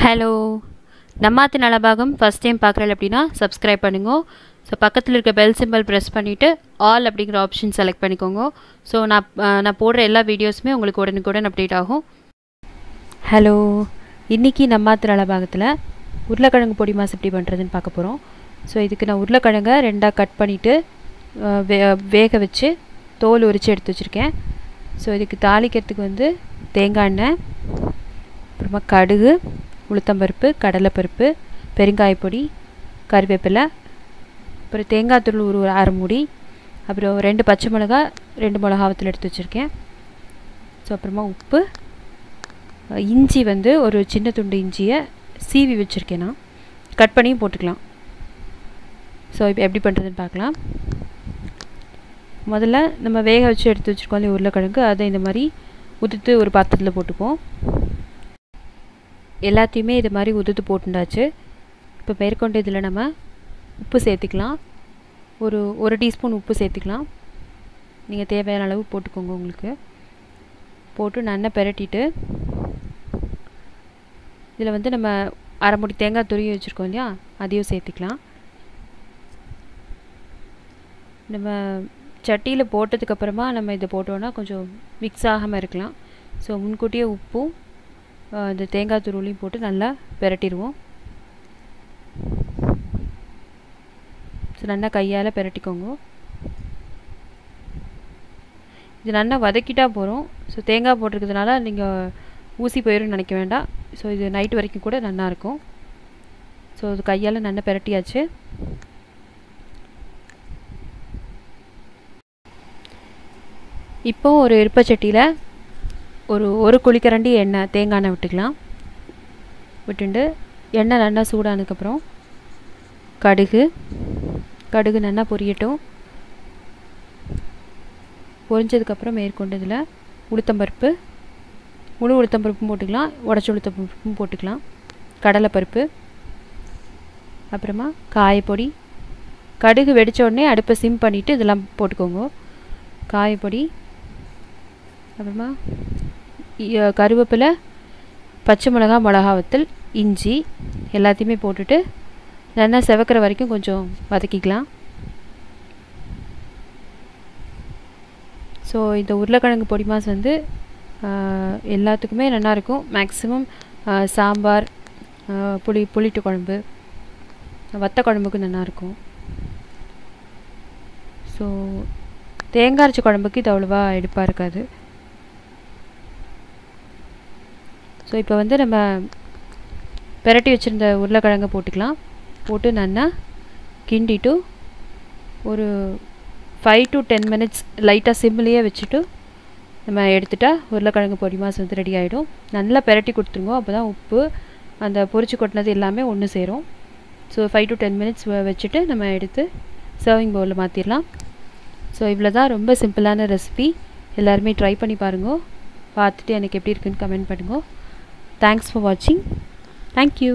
Hello, நம்மாத்து Nalabagam first time பார்க்குறேன் அப்படின்னா subscribe பண்ணுங்க. ஸோ பக்கத்தில் இருக்க பெல் சிம்பிள் ப்ரெஸ் பண்ணிவிட்டு ஆல் அப்படிங்கிற ஆப்ஷன் செலக்ட் பண்ணிக்கோங்க. ஸோ நான் போடுற எல்லா வீடியோஸுமே உங்களுக்கு உடனுக்குடன் அப்டேட் ஆகும். ஹலோ, இன்றைக்கி நம்மாத்து நலபாகத்தில் உருளைக்கிழங்கு பொடி மாஸ் எப்படி பண்ணுறதுன்னு பார்க்க போகிறோம். ஸோ இதுக்கு நான் உருளைக்கிழங்கை ரெண்டாக கட் பண்ணிவிட்டு வேக வச்சு தோல் உரித்து எடுத்து வச்சுருக்கேன். ஸோ இதுக்கு தாளிக்கிறதுக்கு தேங்காய் எண்ணெய், அப்புறமா கடுகு, உளுத்தம்பருப்பு, கடலைப்பருப்பு, பெருங்காயப்பொடி, கருவேப்பிலை, அப்புறம் தேங்காய் தூள் ஒரு அரை மூடி, அப்புறம் 2 பச்சை மிளகா 2 மிளகாவத்தில் எடுத்து வச்சுருக்கேன். ஸோ அப்புறமா உப்பு, இஞ்சி ஒரு சின்ன துண்டு இஞ்சியை சீவி வச்சுருக்கேன், நான் கட் பண்ணியும் போட்டுக்கலாம். ஸோ இப்போ எப்படி பண்ணுறதுன்னு பார்க்கலாம். முதல்ல நம்ம வேக வச்சு எடுத்து வச்சுருக்கோம் அந்த உருளைக்கிழங்கு, அதை இந்த மாதிரி உதுத்து ஒரு பாத்திரத்தில் போட்டுப்போம். எல்லாத்தையுமே இது மாதிரி உதுத்து போட்டுண்டாச்சு. இப்போ மேற்கொண்டு இதில் நம்ம உப்பு சேர்த்துக்கலாம். ஒரு டீஸ்பூன் உப்பு சேர்த்துக்கலாம். நீங்கள் தேவையான அளவு போட்டுக்கோங்க. உங்களுக்கு போட்டு நல்லா பெரட்டிட்டு இதில் நம்ம அரை மூடி தேங்காய் துருவி வச்சுருக்கோம் இல்லையா, அதையும் சேர்த்துக்கலாம். நம்ம சட்டியில் போட்டதுக்கப்புறமா நம்ம இதை போட்டோன்னா கொஞ்சம் மிக்ஸ் ஆகாமல் இருக்கலாம். ஸோ முன்கூட்டியே உப்பும் இந்த தேங்காய் துருவலையும் போட்டு நல்லா பெரட்டிடுவோம். ஸோ நல்லா கையால் பெரட்டிக்கோங்க. இது நல்லா வதக்கிட்டால் போகிறோம். ஸோ தேங்காய் போட்டிருக்கிறதுனால நீங்கள் ஊசி போயிடும்னு நினைக்க வேண்டாம். ஸோ இது நைட்டு வரைக்கும் கூட நல்லாயிருக்கும். ஸோ இது கையால் நல்லா பெரட்டியாச்சு. இப்போ ஒரு இருப்பச்சட்டியில் ஒரு குழிக்கரண்டி எண்ணெய், தேங்காய் எண்ணெய் விட்டுக்கலாம். விட்டுண்டு எண்ணெய் நல்லா சூடானதுக்கப்புறம் கடுகு நல்லா பொரியட்டும். பொரிஞ்சதுக்கப்புறம் மேற்கொண்டு இதில் உளுத்தம்பருப்பு, முழு உளுத்தம்பருப்பும் போட்டுக்கலாம், உடச்சி உளுத்தம்பருப்பும் போட்டுக்கலாம், கடலைப்பருப்பு, அப்புறமா காயப்பொடி. கடுகு வெடித்த உடனே அடுப்பை சிம் பண்ணிவிட்டு இதெல்லாம் போட்டுக்கோங்க. காயப்பொடி, அப்புறமா கருவேப்பிலை, பச்சை மிளகா, மிளகா வத்தல், இஞ்சி எல்லாத்தையுமே போட்டுட்டு நல்லா செவக்கிற வரைக்கும் கொஞ்சம் வதக்கிக்கலாம். ஸோ இந்த உருளைக்கிழங்கு பொடி மாஸ் எல்லாத்துக்குமே நல்லாயிருக்கும். மேக்ஸிமம் சாம்பார், புளிட்டு குழம்பு, வத்த குழம்புக்கு நல்லாயிருக்கும். ஸோ தேங்காய் அரைச்ச குழம்புக்கு இது அவ்வளோவா எடுப்பாக இருக்காது. ஸோ இப்போ நம்ம பெரட்டி வச்சுருந்த உருளைக்கிழங்கை போட்டுக்கலாம். போட்டு நல்லா கிண்டிட்டு ஒரு 5 to 10 minutes லைட்டாக சிம்லேயே வச்சுட்டு நம்ம எடுத்துட்டா உருளைக்கிழங்கு பொடி மாஸ் ரெடி ஆகிடும். நல்லா பெரட்டி கொடுத்துருங்க. அப்போ தான் உப்பு அந்த பொரிச்சு கொட்டினது எல்லாமே ஒன்று சேரும். ஸோ 5 to 10 minutes வச்சுட்டு நம்ம எடுத்து சர்விங் பவுலில் மாற்றிடலாம். ஸோ இவ்வளோ தான், ரொம்ப சிம்பிளான ரெசிபி. எல்லாருமே ட்ரை பண்ணி பாருங்க. பார்த்துட்டு எனக்கு எப்படி இருக்குன்னு கமெண்ட் பண்ணுங்க. Thanks for watching. Thank you.